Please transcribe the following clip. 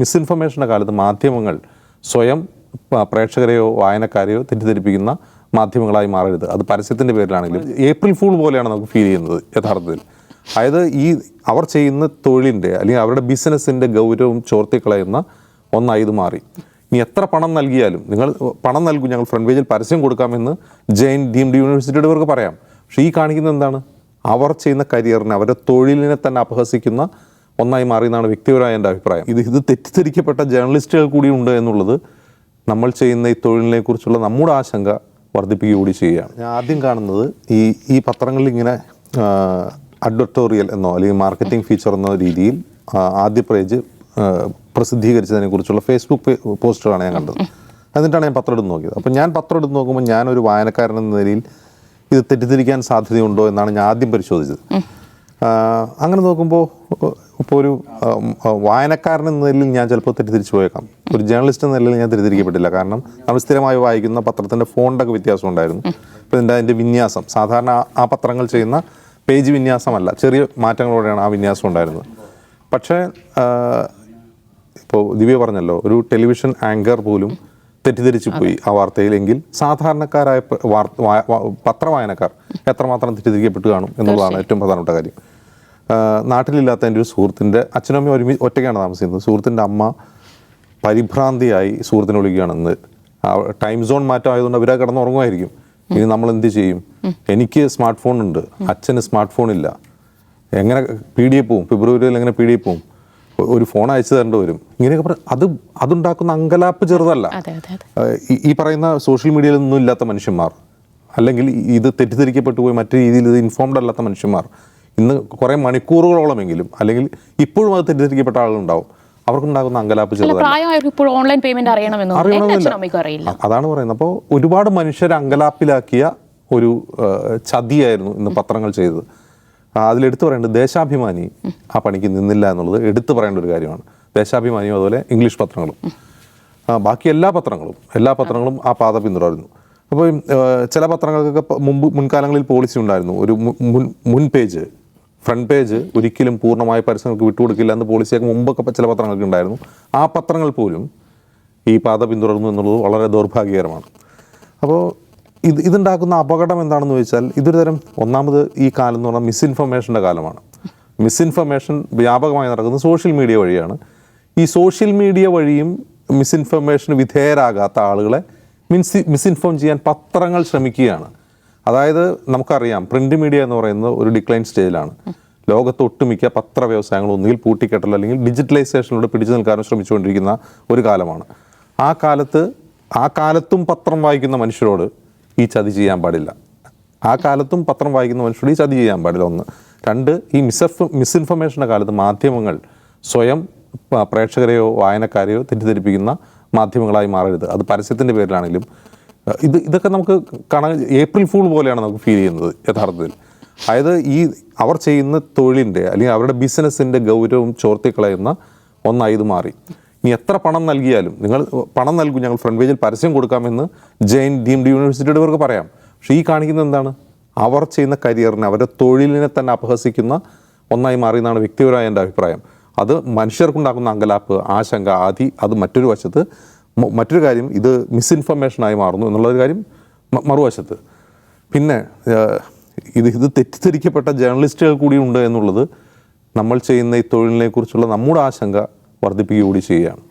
മിസ്ഇൻഫർമേഷൻ്റെ കാലത്ത് മാധ്യമങ്ങൾ സ്വയം പ്രേക്ഷകരെയോ വായനക്കാരെയോ തെറ്റിദ്ധരിപ്പിക്കുന്ന മാധ്യമങ്ങളായി മാറരുത്. അത് പരസ്യത്തിൻ്റെ പേരിലാണെങ്കിലും ഏപ്രിൽ ഫൂൾ പോലെയാണ് നമുക്ക് ഫീൽ ചെയ്യുന്നത് യഥാർത്ഥത്തിൽ. അതായത് അവർ ചെയ്യുന്ന തൊഴിലിൻ്റെ അല്ലെങ്കിൽ അവരുടെ ബിസിനസ്സിൻ്റെ ഗൗരവം ചോർത്തിക്കളയുന്ന ഒന്നായി ഇത് മാറി. ഇനി എത്ര പണം നൽകിയാലും നിങ്ങൾ പണം നൽകും, ഞങ്ങൾ ഫ്രണ്ട് പേജിൽ പരസ്യം കൊടുക്കാമെന്ന് ജെയിൻ ഡീംഡ് യൂണിവേഴ്സിറ്റിയുടെ ഇവർക്ക് പറയാം. പക്ഷേ ഈ കാണിക്കുന്നത് എന്താണ്? അവർ ചെയ്യുന്ന കരിയറിനെ, അവരുടെ തൊഴിലിനെ തന്നെ അപഹസിക്കുന്ന ഒന്നായി മാറിയെന്നാണ് വ്യക്തിപരമായ എൻ്റെ അഭിപ്രായം. ഇത് തെറ്റിദ്ധരിക്കപ്പെട്ട ജേർണലിസ്റ്റുകൾ കൂടി ഉണ്ട് എന്നുള്ളത് നമ്മൾ ചെയ്യുന്ന ഈ തൊഴിലിനെ കുറിച്ചുള്ള നമ്മുടെ ആശങ്ക വർദ്ധിപ്പിക്കുക കൂടി ചെയ്യുകയാണ്. ഞാൻ ആദ്യം കാണുന്നത് ഈ പത്രങ്ങളിൽ ഇങ്ങനെ അഡ്വർട്ടോറിയൽ എന്നോ അല്ലെങ്കിൽ മാർക്കറ്റിംഗ് ഫീച്ചർ എന്ന രീതിയിൽ ആദ്യ പേജ് പ്രസിദ്ധീകരിച്ചതിനെ കുറിച്ചുള്ള ഫേസ്ബുക്ക് പോസ്റ്റുകളാണ് ഞാൻ കണ്ടത്. എന്നിട്ടാണ് ഞാൻ പത്രം എടുത്ത് നോക്കിയത്. അപ്പോൾ ഞാൻ പത്രം എടുത്ത് നോക്കുമ്പോൾ ഞാനൊരു വായനക്കാരൻ എന്ന നിലയിൽ ഇത് തെറ്റിദ്ധരിക്കാൻ സാധ്യതയുണ്ടോ എന്നാണ് ഞാൻ ആദ്യം പരിശോധിച്ചത്. അങ്ങനെ നോക്കുമ്പോൾ ഇപ്പോൾ ഒരു വായനക്കാരൻ എന്ന നിലയിൽ ഞാൻ ചിലപ്പോൾ തെറ്റിദ്ധരിച്ചു പോയേക്കാം. ഒരു ജേർണലിസ്റ്റ് എന്ന നിലയിൽ ഞാൻ തെറ്റിദ്ധരിക്കപ്പെട്ടില്ല. കാരണം നമ്മൾ സ്ഥിരമായി വായിക്കുന്ന പത്രത്തിൻ്റെ ഫോണ്ടൊക്കെ വ്യത്യാസം ഉണ്ടായിരുന്നു. ഇപ്പോൾ അതിൻ്റെ വിന്യാസം സാധാരണ ആ പത്രങ്ങൾ ചെയ്യുന്ന പേജ് വിന്യാസമല്ല, ചെറിയ മാറ്റങ്ങളോടെയാണ് ആ വിന്യാസം ഉണ്ടായിരുന്നത്. പക്ഷേ ഇപ്പോൾ ദിവ്യ പറഞ്ഞല്ലോ, ഒരു ടെലിവിഷൻ ആങ്കർ പോലും തെറ്റിദ്ധരിച്ചു പോയി ആ വാർത്തയിലെങ്കിൽ സാധാരണക്കാരായ പത്രവായനക്കാർ എത്രമാത്രം തെറ്റിദ്ധരിക്കപ്പെട്ടു കാണും എന്നുള്ളതാണ് ഏറ്റവും പ്രധാനപ്പെട്ട കാര്യം. നാട്ടിലില്ലാത്ത എൻ്റെ ഒരു സുഹൃത്തിൻ്റെ അച്ഛനും അമ്മയും ഒറ്റയ്ക്കാണ് താമസിക്കുന്നത്. സുഹൃത്തിൻ്റെ അമ്മ പരിഭ്രാന്തിയായി സുഹൃത്തിനെ വിളിക്കുകയാണെന്ന്. ടൈം സോൺ മാറ്റം ആയതുകൊണ്ട് അവരെ കിടന്നുറങ്ങുമായിരിക്കും. ഇനി നമ്മൾ എന്ത് ചെയ്യും? എനിക്ക് സ്മാർട്ട് ഫോൺ ഉണ്ട്, അച്ഛന് സ്മാർട്ട് ഫോൺ ഇല്ല, എങ്ങനെ PDF പോവും? ഫെബ്രുവരിയിൽ എങ്ങനെ PDF പോവും? ഒരു ഫോൺ അയച്ചു തരേണ്ടി വരും. ഇങ്ങനെയൊക്കെ അതുണ്ടാക്കുന്ന അങ്കലാപ്പ് ചെറുതല്ല. ഈ പറയുന്ന സോഷ്യൽ മീഡിയയിൽ ഒന്നും ഇല്ലാത്ത മനുഷ്യന്മാർ, അല്ലെങ്കിൽ ഇത് തെറ്റിദ്ധരിക്കപ്പെട്ടു പോയി മറ്റു രീതിയിൽ ഇത് ഇൻഫോംഡ് അല്ലാത്ത മനുഷ്യന്മാർ ഇന്ന് കുറേ മണിക്കൂറുകളോളമെങ്കിലും, അല്ലെങ്കിൽ ഇപ്പോഴും അത് തെറ്റിദ്ധരിക്കപ്പെട്ട ആളുകളുണ്ടാവും, അവർക്കുണ്ടാകുന്ന അങ്കലാപ്പ് ചെറുതല്ല. അതാണ് പറയുന്നത്. അപ്പോൾ ഒരുപാട് മനുഷ്യരെ അങ്കലാപ്പിലാക്കിയ ഒരു ചതിയായിരുന്നു ഇന്ന് പത്രങ്ങൾ ചെയ്തത്. അതിലെടുത്തു പറയേണ്ടത് ദേശാഭിമാനി ആ പണിക്ക് നിന്നില്ല എന്നുള്ളത് എടുത്തു പറയേണ്ട ഒരു കാര്യമാണ്. ദേശാഭിമാനിയും അതുപോലെ ഇംഗ്ലീഷ് പത്രങ്ങളും ബാക്കി എല്ലാ പത്രങ്ങളും ആ പാത പിന്തുടരുന്നു. അപ്പോൾ ചില പത്രങ്ങൾക്കൊക്കെ മുൻകാലങ്ങളിൽ പോളിസി ഉണ്ടായിരുന്നു. ഒരു മുൻ പേജ്, ഫ്രണ്ട് പേജ് ഒരിക്കലും പൂർണ്ണമായ പരസ്യങ്ങൾക്ക് വിട്ടുകൊടുക്കില്ല എന്ന പോളിസിയൊക്കെ മുമ്പൊക്കെ ചില പത്രങ്ങൾക്ക് ഉണ്ടായിരുന്നു. ആ പത്രങ്ങൾ പോലും ഈ പാത പിന്തുടർന്നു എന്നുള്ളത് വളരെ ദൗർഭാഗ്യകരമാണ്. അപ്പോൾ ഇതുണ്ടാക്കുന്ന അപകടം എന്താണെന്ന് ചോദിച്ചാൽ, ഇതൊരു തരം, ഒന്നാമത് ഈ കാലം എന്ന് പറഞ്ഞാൽ മിസ്ഇൻഫർമേഷൻ്റെ കാലമാണ്. മിസ്ഇൻഫർമേഷൻ വ്യാപകമായി നടക്കുന്നത് സോഷ്യൽ മീഡിയ വഴിയാണ്. ഈ സോഷ്യൽ മീഡിയ വഴിയും മിസ്ഇൻഫർമേഷന് വിധേയരാകാത്ത ആളുകളെ മിസ്ഇൻഫോം ചെയ്യാൻ പത്രങ്ങൾ ശ്രമിക്കുകയാണ്. അതായത് നമുക്കറിയാം, പ്രിന്റ് മീഡിയ എന്ന് പറയുന്നത് ഒരു ഡിക്ലൈൻ സ്റ്റേജിലാണ്. ലോകത്ത് ഒട്ടുമിക്ക പത്ര വ്യവസായങ്ങൾ ഒന്നുകിൽ പൂട്ടിക്കെട്ടൽ അല്ലെങ്കിൽ ഡിജിറ്റലൈസേഷനിലൂടെ പിടിച്ചു നിൽക്കാനും ശ്രമിച്ചുകൊണ്ടിരിക്കുന്ന ഒരു കാലമാണ്. ആ കാലത്തും പത്രം വായിക്കുന്ന മനുഷ്യരോട് ഈ ചതി ചെയ്യാൻ പാടില്ല. ഒന്ന്. രണ്ട്, ഈ മിസ്ഇൻഫർമേഷൻ്റെ കാലത്ത് മാധ്യമങ്ങൾ സ്വയം പ്രേക്ഷകരെയോ വായനക്കാരെയോ തെറ്റിദ്ധരിപ്പിക്കുന്ന മാധ്യമങ്ങളായി മാറരുത്. അത് പരസ്യത്തിൻ്റെ പേരിലാണെങ്കിലും ഇതൊക്കെ നമുക്ക് കാണാൻ ഏപ്രിൽ ഫൂൾ പോലെയാണ് നമുക്ക് ഫീൽ ചെയ്യുന്നത് യഥാർത്ഥത്തിൽ. അതായത് അവർ ചെയ്യുന്ന തൊഴിലിൻ്റെ അല്ലെങ്കിൽ അവരുടെ ബിസിനസ്സിൻ്റെ ഗൗരവം ചോർത്തിക്കളയുന്ന ഒന്നായി ഇത് മാറി. ഇനി എത്ര പണം നൽകിയാലും, നിങ്ങൾ പണം നൽകും, ഞങ്ങൾ ഫ്രണ്ട് പേജിൽ പരസ്യം കൊടുക്കാമെന്ന് ജെയിൻ ഡീംഡ് യൂണിവേഴ്സിറ്റിയുടെ ഇവർക്ക് പറയാം. പക്ഷേ ഈ കാണിക്കുന്നത് എന്താണ്? അവർ ചെയ്യുന്ന കരിയറിനെ, അവരുടെ തൊഴിലിനെ തന്നെ അപഹസിക്കുന്ന ഒന്നായി മാറിയെന്നാണ് വ്യക്തിപരമായ എൻ്റെ അഭിപ്രായം. അത് മനുഷ്യർക്കുണ്ടാക്കുന്ന അങ്കലാപ്പ്, ആശങ്ക, അത് മറ്റൊരു വശത്ത്. മറ്റൊരു കാര്യം, ഇത് മിസ്ഇൻഫർമേഷനായി മാറുന്നു എന്നുള്ളൊരു കാര്യം മറുവശത്ത്. പിന്നെ ഇത് തെറ്റിദ്ധരിക്കപ്പെട്ട ജേർണലിസ്റ്റുകൾ കൂടി ഉണ്ട് എന്നുള്ളത് നമ്മൾ ചെയ്യുന്ന ഈ തൊഴിലിനെ കുറിച്ചുള്ള നമ്മുടെ ആശങ്ക വർദ്ധിപ്പിക്കുക കൂടി ചെയ്യുകയാണ്.